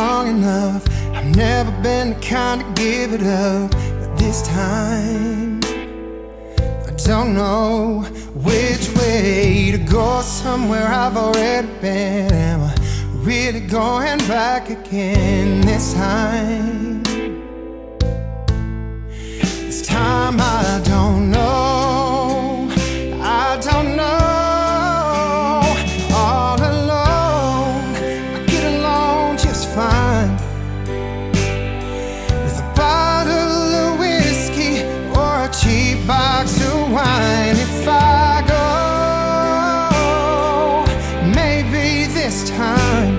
strong enough. I've never been the kind to give it up, but this time I don't know which way to go. Somewhere I've already been. Am I really going back again this time? This time I don't know. I don't know. All alone, I get along just fine with a bottle of whiskey or a cheap box of wine. If I go, maybe this time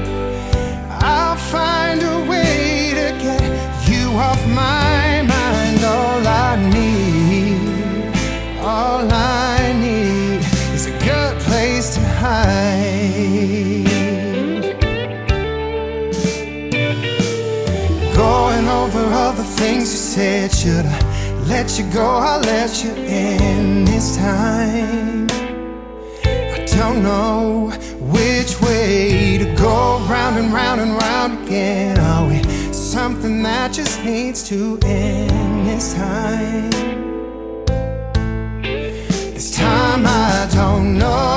I'll find a way to get you off my mind. All I need is a good place to hide. Going over all the things you said. Should I let you go? I'll let you in this time. I don't know which way to go. Round and round and round again. Are we something that just needs to end this time? This time I don't know.